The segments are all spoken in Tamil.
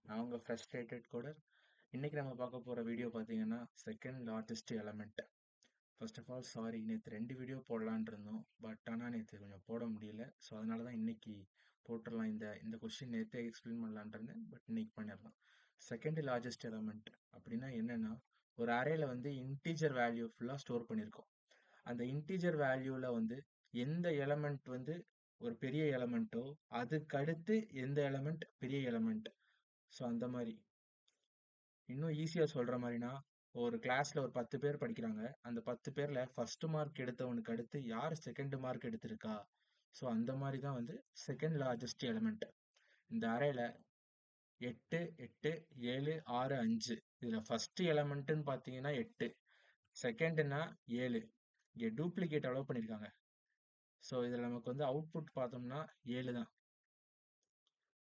நான் உங்க ஃப்ரஸ்ட்ரேட்டட் கோடர். இன்னைக்கு நம்ம பார்க்க போற வீடியோ பார்த்தீங்கன்னா second largest element. First of all sorry, நேற்று 2 வீடியோ போடலான்னு இருந்தோம். பட் ஆனால் நேற்று கொஞ்சம் போட முடியல. ஸோ அதனால தான் இன்னைக்கு போட்டுடலாம். இந்த கொஸ்டின் நேற்றே எக்ஸ்பிளைன் பண்ணலான்னு இருந்தேன். பட் இன்னைக்கு பண்ணிடலாம். செகண்ட் லார்ஜஸ்ட் எலமெண்ட் அப்படின்னா என்னன்னா, ஒரு அரேல வந்து இன்டீஜர் வேல்யூ ஃபுல்லாக ஸ்டோர் பண்ணியிருக்கோம். அந்த இன்டீஜர் வேல்யூல வந்து எந்த எலமெண்ட் வந்து ஒரு பெரிய எலமெண்ட்டோ அதுக்கடுத்து எந்த எலமெண்ட் பெரிய எலமெண்ட். ஸோ அந்த மாதிரி இன்னும் ஈஸியா சொல்ற மாதிரினா, ஒரு கிளாஸ்ல ஒரு 10 பேர் படிக்கிறாங்க. அந்த 10 பேர்ல ஃபர்ஸ்ட் மார்க் எடுத்தவனுக்கு அடுத்து யார் செகண்ட் மார்க் எடுத்திருக்கா? ஸோ அந்த மாதிரி தான் வந்து செகண்ட் லார்ஜஸ்ட் எலிமெண்ட். இந்த அரேல 8, 8, 7, 6, 5. இதுல ஃபர்ஸ்ட் எலிமெண்ட்னு பார்த்தீங்கன்னா 8, செகண்ட்னா 7. இங்க டூப்ளிகேட் அலோவ் பண்ணியிருக்காங்க. ஸோ இதுல நமக்கு வந்து அவுட்புட் பார்த்தோம்னா 7 தான்.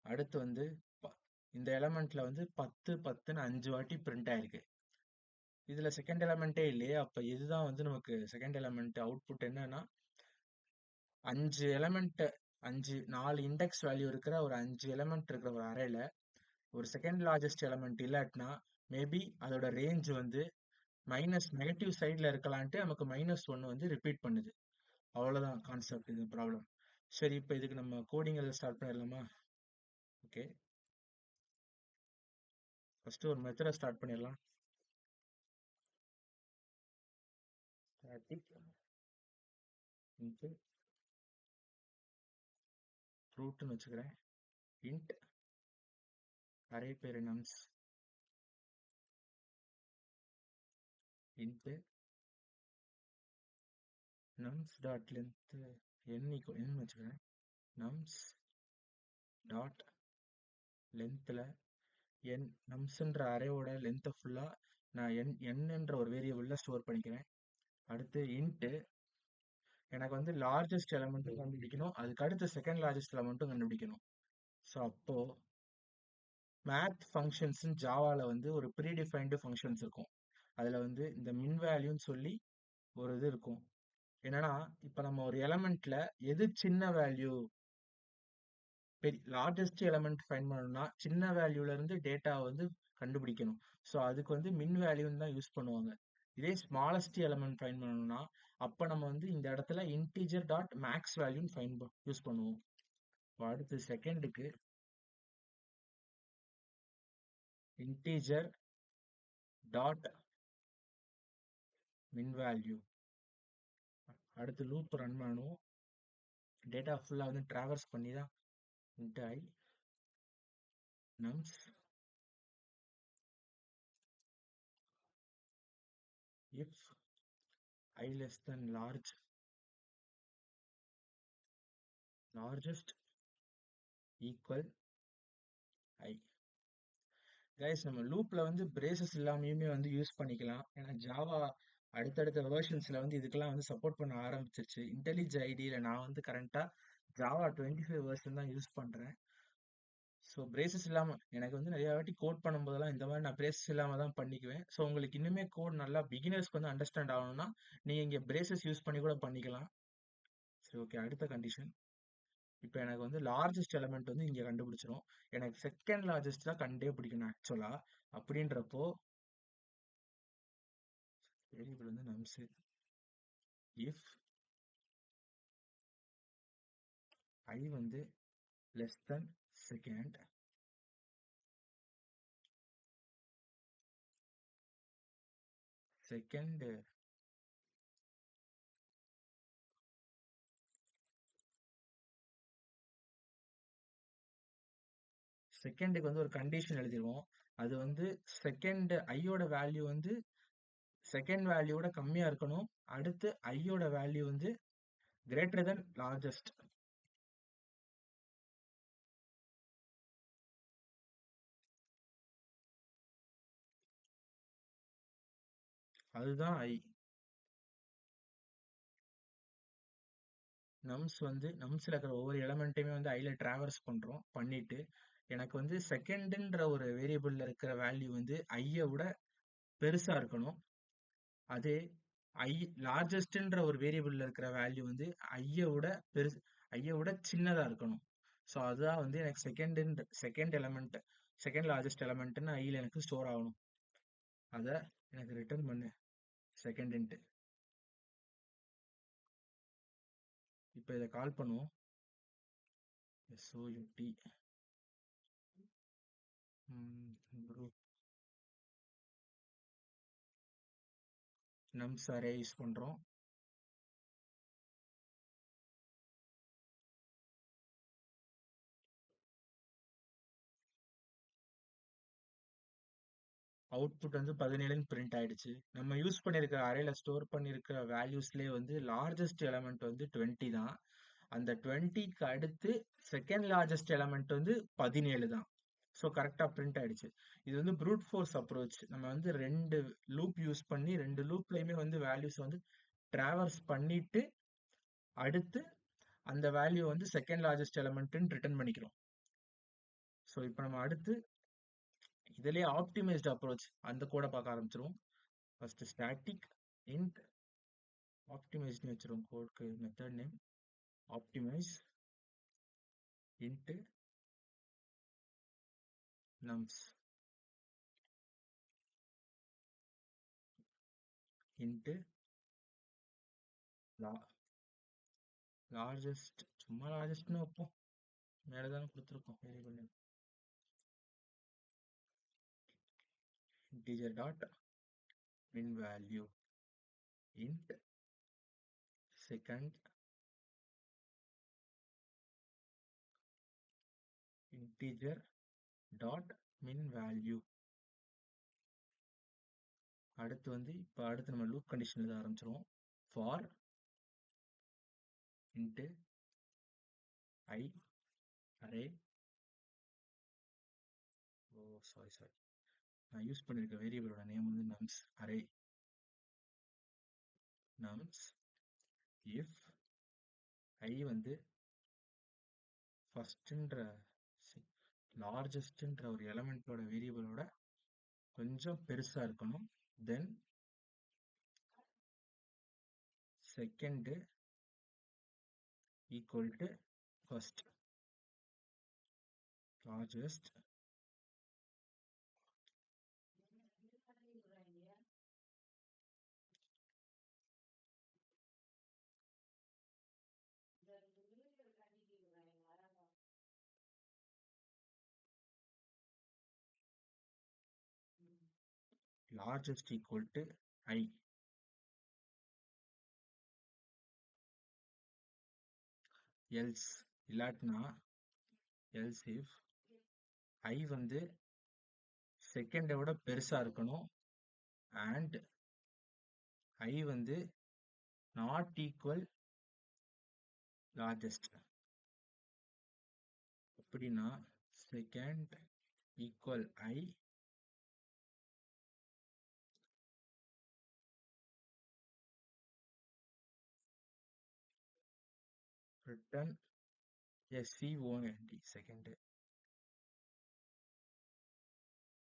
அடுத்து வந்து இந்த எலிமெண்ட்ல வந்து 10, 10ன்னு 5 வாட்டி பிரிண்ட் ஆயிருக்கு. இதுல செகண்ட் எலமெண்டே இல்லையே, அப்ப இதுதான் வந்து நமக்கு செகண்ட் எலமெண்ட் அவுட்புட் என்னன்னா 5 எலமெண்ட், 4 இண்டெக்ஸ் வேல்யூ இருக்கிற ஒரு 5 எலமெண்ட் இருக்கிற ஒரு அரேல ஒரு செகண்ட் லார்ஜஸ்ட் எலமெண்ட் இல்லாட்டினா மேபி அதோட ரேஞ்ச் வந்து மைனஸ் நெகட்டிவ் சைட்ல இருக்கலான்ட்டு நமக்கு -1 வந்து ரிப்பீட் பண்ணுது. அவ்வளவுதான் கான்செப்ட், இது ப்ராப்ளம். சரி, இப்போ இதுக்கு நம்ம கோடிங் எழுத ஸ்டார்ட் பண்ணிடலாமா? ஓகே, ஃபர்ஸ்ட் ஒரு மெத்தடை ஸ்டார்ட் பண்ணிடலாம். ஸ்டாட்டிக் இன்ட் ரூட்னு வச்சுக்கிறேன். இன்ட் அரே பேரு nums int nums dot length n வச்சுக்கிறேன். nums டாட் லென்த்ல நம்ஸ்ன்ற அரேவோட லென்த்தை ஃபுல்லா நான் என்ற ஒரு வேரியபிள்ல ஸ்டோர் பண்ணிக்கிறேன். அடுத்து இன்ட் எனக்கு வந்து லார்ஜஸ்ட் எலமெண்ட்டும் கண்டுபிடிக்கணும், அதுக்கு அடுத்து செகண்ட் லார்ஜஸ்ட் எலமெண்ட்டும் கண்டுபிடிக்கணும். ஸோ அப்போ மேத் ஃபங்க்ஷன்ஸ் ஜாவால வந்து ஒரு ப்ரீடிஃபைன்டு ஃபங்க்ஷன்ஸ் இருக்கும். அதுல வந்து இந்த மின் வேல்யூன்னு சொல்லி ஒரு இது இருக்கும். என்னன்னா, இப்ப நம்ம ஒரு எலமெண்ட்ல எது சின்ன வேல்யூ, லார்ஜஸ்ட் எலமெண்ட் ஃபைண்ட் பண்ணணும்னா சின்ன வேல்யூல இருந்து டேட்டா வந்து கண்டுபிடிக்கணும். ஸோ அதுக்கு வந்து மின் வேல்யூன்னு தான் யூஸ் பண்ணுவாங்க. இதே ஸ்மாலஸ்ட் எலமெண்ட் ஃபைண்ட் பண்ணணும்னா அப்ப நம்ம வந்து இந்த இடத்துல இன்டீஜர் டாட் மேக்ஸ் வேல்யூன்னு யூஸ் பண்ணுவோம். அடுத்து செகண்டுக்கு இன்டீஜர் டாட் மின் வேல்யூ. அடுத்து லூப் ரன் பண்ணுவோம். டேட்டா ஃபுல்லா வந்து டிராவர்ஸ் பண்ணி தான் int I nums if I less than largest equal I. Guys, நம்ம லூப்ல வந்து பிரேசஸ் இல்லாமையுமே வந்து யூஸ் பண்ணிக்கலாம். ஏன்னா ஜாவா அடுத்தடுத்த வெர்ஷன்ஸ்ல வந்து இதுக்கெல்லாம் வந்து சப்போர்ட் பண்ண ஆரம்பிச்சிருச்சு. இன்டெலிஜ் ஐடியில நான் வந்து கரண்டா ஜாவா 25 வெர்ஷன் தான் யூஸ் பண்றேன். ஸோ பிரேசஸ் இல்லாம எனக்கு வந்து நிறைய வாட்டி கோட் பண்ணும்போதெல்லாம் இந்த மாதிரி நான் பிரேசஸ் இல்லாம தான் பண்ணிக்குவேன். ஸோ உங்களுக்கு இன்னுமே கோட் நல்லா பிகினர்ஸ்க்கு வந்து அண்டர்ஸ்டாண்ட் ஆகணும்னா நீங்க இங்க பிரேசஸ் யூஸ் பண்ணி கூட பண்ணிக்கலாம். சரி, ஓகே. அடுத்த கண்டிஷன், இப்போ எனக்கு வந்து லார்ஜஸ்ட் எலமெண்ட் வந்து இங்க கண்டுபிடிச்சிரும். எனக்கு செகண்ட் லார்ஜஸ்ட் தான் கண்டே பிடிக்கணும் ஆக்சுவலா. அப்படின்றப்போ வேரியபிள் வந்து nums if I வந்து லெஸ் தென் செகண்ட் செகண்டுக்கு வந்து ஒரு கண்டிஷன் எழுதிடுவோம். அது வந்து செகண்ட் ஐயோட வேல்யூ வந்து செகண்ட் வேல்யூவோட கம்மியா இருக்கணும். அடுத்து ஐயோட வேல்யூ வந்து கிரேட்டர் தென் லார்ஜஸ்ட். அதுதான் ஐ. நம்ஸ்ல இருக்கிற ஒவ்வொரு எலமெண்ட்டையுமே வந்து ஐல டிராவர்ஸ் பண்றோம். பண்ணிட்டு எனக்கு வந்து செகண்ட்ன்ற ஒரு வேரியபிள்ல இருக்கிற வேல்யூ வந்து ஐய விட பெருசா இருக்கணும். அதே ஐ லார்ஜஸ்ட்ன்ற ஒரு வேரியபிள்ல இருக்கிற வேல்யூ வந்து ஐய விட சின்னதா இருக்கணும். ஸோ அதுதான் வந்து எனக்கு செகண்ட் எலமெண்ட் செகண்ட் லார்ஜஸ்ட் எலமெண்ட்னா ஐயில் எனக்கு ஸ்டோர் ஆகணும். அதை எனக்கு ரிட்டர்ன் பண்ணு செகண்ட் இன்ட்டு. இப்போ இதை கால் பண்ணுவோம். SOUT nums அரே யூஸ் பண்ணுறோம். அவுட்புட் வந்து 17ன்னு பிரிண்ட் ஆயிடுச்சு. நம்ம யூஸ் பண்ணியிருக்கிற அரேல ஸ்டோர் பண்ணியிருக்கிற வேல்யூஸ்லேயே வந்து லார்ஜஸ்ட் எலமெண்ட் வந்து 20 தான். அந்த 20க்கு அடுத்து செகண்ட் லார்ஜஸ்ட் எலமெண்ட் வந்து 17 தான். ஸோ கரெக்டாக பிரிண்ட் ஆயிடுச்சு. இது வந்து ப்ரூட் ஃபோர்ஸ் அப்ரோச். நம்ம வந்து 2 லூப் யூஸ் பண்ணி 2 லூப்லையுமே வந்து வேல்யூஸ் வந்து டிராவர்ஸ் பண்ணிட்டு அடுத்து அந்த வேல்யூ வந்து செகண்ட் லார்ஜஸ்ட் எலமெண்ட்னு ரிட்டர்ன் பண்ணிக்கிறோம். ஸோ இப்போ நம்ம அடுத்து இதுலயே ஆப்டிமைஸ்ட் அப்ரோச் அந்த கோட பார்க்க ஆரம்பிச்சிருவோம். ஃபர்ஸ்ட் ஸ்டாட்டிக் இன்ட் ஆப்டிமைஸ்ட்னு வச்சிருவோம். கோட்க்கு method name optimise int nums int largest. சும்மா லார்ஜஸ்ட்னு வைப்போம், மேலே தானே கொடுத்துருக்கோம் variable name. integer dot min value int second integer dot min value. அடுத்து வந்து இப்போ அடுத்து நம்ம லூப் கண்டிஷன் எழுத ஆரம்பிச்சிருவோம். For into I array. Sorry நான் யூஸ் பண்ணியிருக்க வேரியபிளோட நேம் வந்து nums array. Nums if I வந்து ஃபர்ஸ்ட்ன்ற லார்ஜஸ்ட்ன்ற ஒரு எலமெண்ட்டோட வேரியபிளோட கொஞ்சம் பெருசா இருக்கணும். Then second equal to first. Largest largest equal to I. else இல்லாட்டினா else if I வந்து செகண்டை விட பெருசா இருக்கணும் and I வந்து not equal largest. அப்படின்னா second equal I return SCOND second.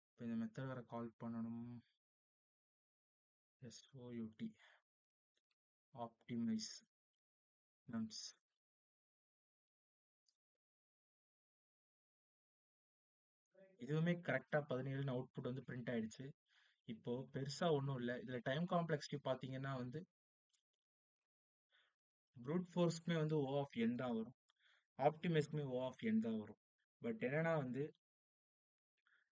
இப்போ இந்த மெத்தட் வர கால் பண்ணணும். SOUT optimise nums. இதுவுமே கரெக்டாக 17ன்னு அவுட்புட் வந்து பிரிண்ட் ஆயிடுச்சு. இப்போ பெருசா ஒன்றும் இல்லை. இதுல டைம் காம்ப்ளெக்சிட்டி பார்த்தீங்கன்னா வந்து ப்ரூட் ஃபோர்ஸ்க்குமே வந்து O ஆஃப் n தான் வரும், ஆப்டிமைஸ்க்குமே O ஆஃப் n தான் வரும். பட் என்னன்னா வந்து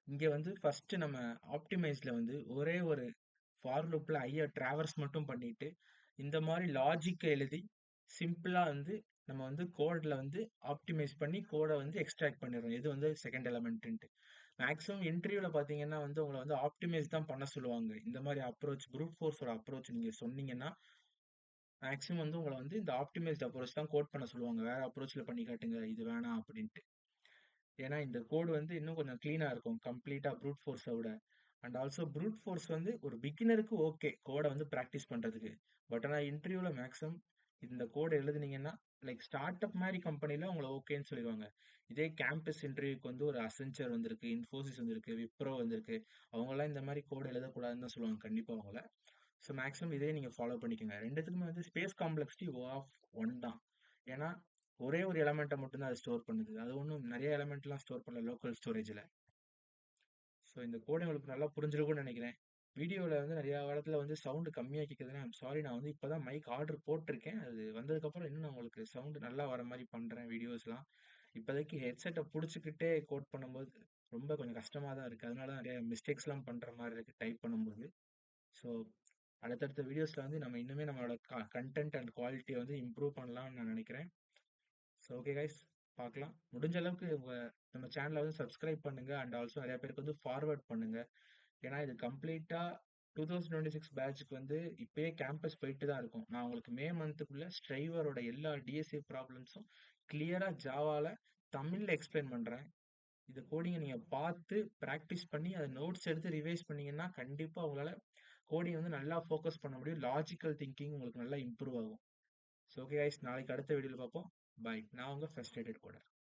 இங்க வந்து ஃபர்ஸ்ட் நம்ம ஆப்டிமைஸ்ல வந்து ஒரே ஒரு ஃபார் லூப்ல ஐய டிராவர்ஸ் மட்டும் பண்ணிட்டு இந்த மாதிரி லாஜிக்கை எழுதி சிம்பிளா வந்து நம்ம வந்து கோட்ல வந்து ஆப்டிமைஸ் பண்ணி கோடை வந்து எக்ஸ்ட்ராக்ட் பண்ணிடுறோம். இது வந்து செகண்ட் எலமெண்ட்டு. மேக்ஸிமம் இன்டர்வியூல பாத்தீங்கன்னா வந்து உங்களை வந்து ஆப்டிமைஸ் தான் பண்ண சொல்லுவாங்க. இந்த மாதிரி அப்ரோச் ப்ரூட் ஃபோர்ஸோட அப்ரோச் நீங்க சொன்னீங்கன்னா மேக்ஸிமம் வந்து உங்களை வந்து இந்த ஆப்டிமைஸ்ட் அப்ரோச் தான் கோட் பண்ண சொல்லுவாங்க. வேற அப்ரோச்ல பண்ணி காட்டுங்க, இது வேணாம் அப்படின்ட்டு. ஏன்னா இந்த கோடு வந்து இன்னும் கொஞ்சம் கிளீனா இருக்கும் கம்ப்ளீட்டா ப்ரூட் ஃபோர்ஸை விட. அண்ட் ஆல்சோ ப்ரூட் ஃபோர்ஸ் வந்து ஒரு பிகினருக்கு ஓகே கோடை வந்து ப்ராக்டிஸ் பண்றதுக்கு. பட் ஆனால் இன்டர்வியூல மேக்ஸிமம் இந்த கோடை எழுதுனீங்கன்னா லைக் ஸ்டார்ட் அப் மாதிரி கம்பெனில உங்களை ஓகேன்னு சொல்லிடுவாங்க. இதே கேம்பஸ் இன்டர்வியூக்கு வந்து ஒரு அசென்ச்சர் வந்திருக்கு, இன்ஃபோசிஸ் வந்திருக்கு, விப்ரோ வந்திருக்கு, அவங்கெல்லாம் இந்த மாதிரி கோடை எழுதக்கூடாதுன்னு தான் சொல்லுவாங்க கண்டிப்பா அவங்கள. ஸோ மேக்ஸிமம் இதே நீங்கள் ஃபாலோ பண்ணிக்கோங்க. ரெண்டுத்துக்குமே வந்து ஸ்பேஸ் காம்ப்ளெக்சிட்டி O ஆஃப் 1 தான். ஏன்னா ஒரே ஒரு எலமெண்ட்டை மட்டும்தான் அது ஸ்டோர் பண்ணுது. அது ஒன்றும் நிறைய எலமெண்ட்லாம் ஸ்டோர் பண்ணல லோக்கல் ஸ்டோரேஜில். ஸோ இந்த கோடிங் உங்களுக்கு நல்லா புரிஞ்சிருக்கும்னு நினைக்கிறேன். வீடியோவில் வந்து நிறையா இடத்துல வந்து சவுண்டு கம்மியாக கேட்குதுன்னா ஐம் சாரி. நான் வந்து இப்போ தான் மைக் ஆர்டர் போட்டிருக்கேன். அது வந்ததுக்கப்புறம் இன்னும் நான் உங்களுக்கு சவுண்டு நல்லா வர மாதிரி பண்ணுறேன் வீடியோஸ்லாம். இப்போதைக்கு ஹெட்செட்டை பிடிச்சிக்கிட்டே கோட் பண்ணும்போது ரொம்ப கொஞ்சம் கஷ்டமாக தான் இருக்குது. அதனால நிறைய மிஸ்டேக்ஸ்லாம் பண்ணுற மாதிரி இருக்குது டைப் பண்ணும்போது. ஸோ அடுத்தடுத்த வீடியோஸில் வந்து நம்ம இன்னுமே நம்மளோட கண்டென்ட் அண்ட் குவாலிட்டியை வந்து இம்ப்ரூவ் பண்ணலாம்னு நான் நினைக்கிறேன். ஸோ ஓகே கைஸ், பார்க்கலாம். முடிஞ்ச அளவுக்கு நம்ம சேனலை வந்து சப்ஸ்கிரைப் பண்ணுங்க அண்ட் ஆல்சோ நிறைய பேருக்கு வந்து ஃபார்வர்ட் பண்ணுங்க. ஏன்னா இது கம்ப்ளீட்டா 2026 பேட்ச்க்கு வந்து இப்பயே கேம்பஸ் போயிட்டு தான் இருக்கும். நான் உங்களுக்கு மே மந்த்துக்குள்ள ஸ்ட்ரைவரோட எல்லா டிஎஸ்ஏ ப்ராப்ளம்ஸும் கிளியரா ஜாவால தமிழ்ல எக்ஸ்பிளைன் பண்றேன். இந்த கோடிங்கை நீங்க பார்த்து ப்ராக்டிஸ் பண்ணி அதை நோட்ஸ் எடுத்து ரிவைஸ் பண்ணீங்கன்னா கண்டிப்பா உங்களால கோடிங் வந்து நல்லா ஃபோக்கஸ் பண்ண முடியும். லாஜிக்கல் திங்கிங் உங்களுக்கு நல்லா இம்ப்ரூவ் ஆகும். ஸோ ஓகே கைஸ், நாளைக்கு அடுத்த வீடியோல பார்ப்போம். பாய். நான் உங்க ஃப்ரஸ்ட்ரேட்டட் கோடர்.